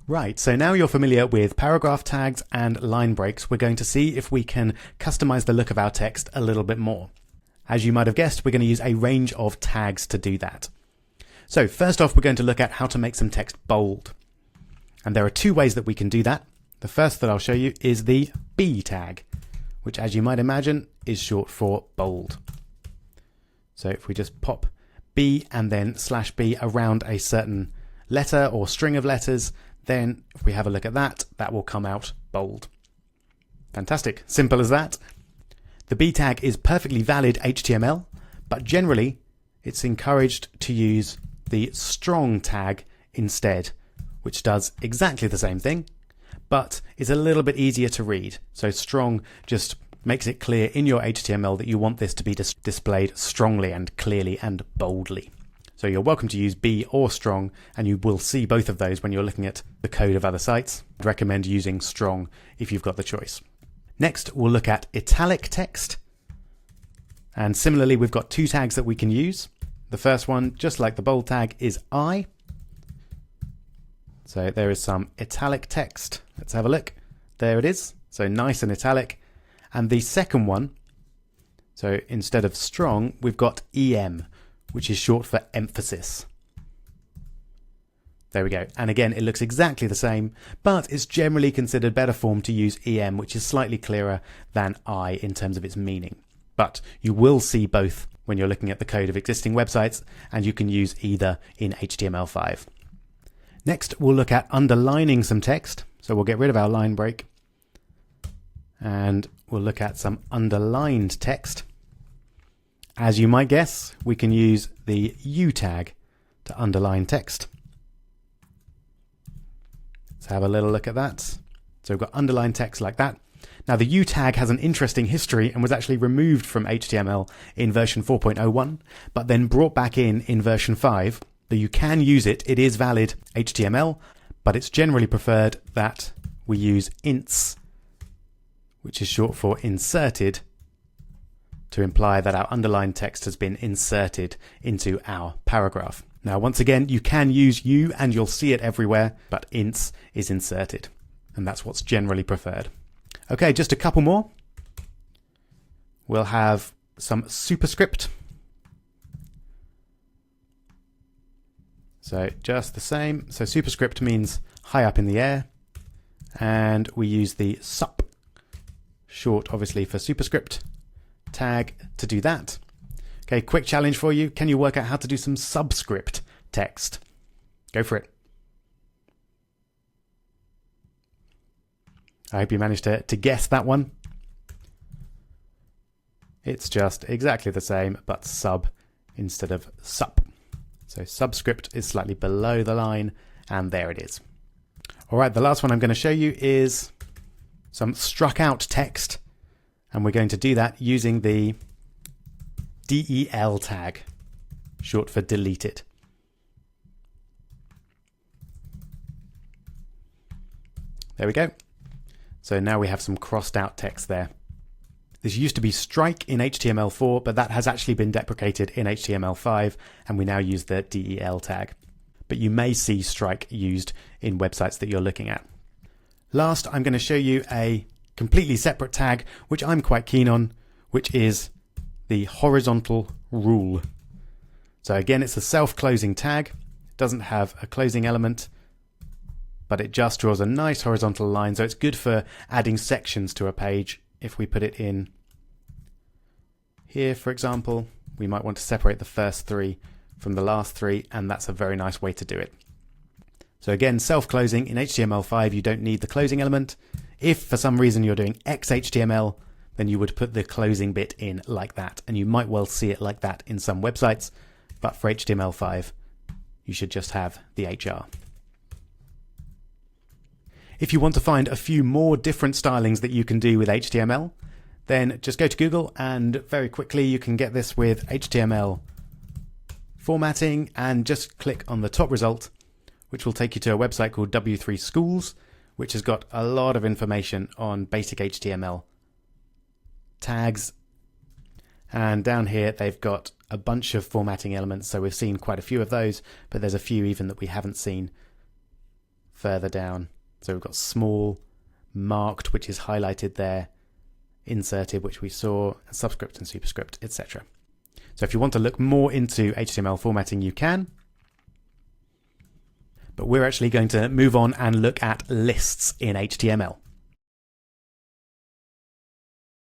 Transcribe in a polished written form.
Right, so now you're familiar with paragraph tags and line breaks, we're going to see if we can customize the look of our text a little bit more. As you might have guessed, we're going to use a range of tags to do that. So first off, we're going to look at how to make some text bold. And there are two ways that we can do that. The first that I'll show you is the B tag, which, as you might imagine, is short for bold. So if we just pop B and then /B around a certain letter or string of letters, then if we have a look at that, that will come out bold. Fantastic. Simple as that. The B tag is perfectly valid HTML, but generally it's encouraged to use the strong tag instead, which does exactly the same thing, but is a little bit easier to read. So strong just makes it clear in your HTML that you want this to be displayed strongly and clearly and boldly. So you're welcome to use B or strong, and you will see both of those when you're looking at the code of other sites. I'd recommend using strong if you've got the choice. Next, we'll look at italic text. And similarly, we've got two tags that we can use. The first one, just like the bold tag, is I. So there is some italic text. Let's have a look. There it is. So nice and italic. And the second one, so instead of strong, we've got EM, which is short for emphasis. There we go. And again, it looks exactly the same, but it's generally considered better form to use EM, which is slightly clearer than I in terms of its meaning. But you will see both when you're looking at the code of existing websites, and you can use either in HTML5. Next, we'll look at underlining some text. So we'll get rid of our line break, and we'll look at some underlined text. As you might guess, we can use the U tag to underline text. Let's have a little look at that. So we've got underlined text like that. Now the U tag has an interesting history and was actually removed from HTML in version 4.01, but then brought back in version 5. So you can use it. It is valid HTML, but it's generally preferred that we use ints, which is short for inserted, to imply that our underlined text has been inserted into our paragraph. Now, once again, you can use U and you'll see it everywhere, but ints is inserted, and that's what's generally preferred. Okay, just a couple more. We'll have some superscript. So just the same. So superscript means high up in the air, and we use the sup, short obviously for superscript, tag to do that. Okay, quick challenge for you. Can you work out how to do some subscript text? Go for it. I hope you managed to guess that one. It's just exactly the same, but sub instead of sup. So subscript is slightly below the line, and there it is. All right, the last one I'm going to show you is some struck out text. And we're going to do that using the del tag, short for deleted. There we go. So now we have some crossed out text there. This used to be strike in HTML4, but that has actually been deprecated in HTML5, and we now use the del tag. But you may see strike used in websites that you're looking at. Last, I'm going to show you a completely separate tag, which I'm quite keen on, which is the horizontal rule. So again, it's a self-closing tag. It doesn't have a closing element, but it just draws a nice horizontal line. So it's good for adding sections to a page. If we put it in here, for example, we might want to separate the first three from the last three, and that's a very nice way to do it. So again, self-closing in HTML5, you don't need the closing element. If for some reason you're doing XHTML, then you would put the closing bit in like that, and you might well see it like that in some websites, but for HTML5, you should just have the HR. If you want to find a few more different stylings that you can do with HTML, then just go to Google, and very quickly you can get this with HTML formatting, and just click on the top result, which will take you to a website called W3 Schools, which has got a lot of information on basic HTML tags. And down here, they've got a bunch of formatting elements. So we've seen quite a few of those, but there's a few even that we haven't seen. further down. So we've got small, marked, which is highlighted there, inserted, which we saw, subscript and superscript, etc. So if you want to look more into HTML formatting, you can. But we're actually going to move on and look at lists in HTML.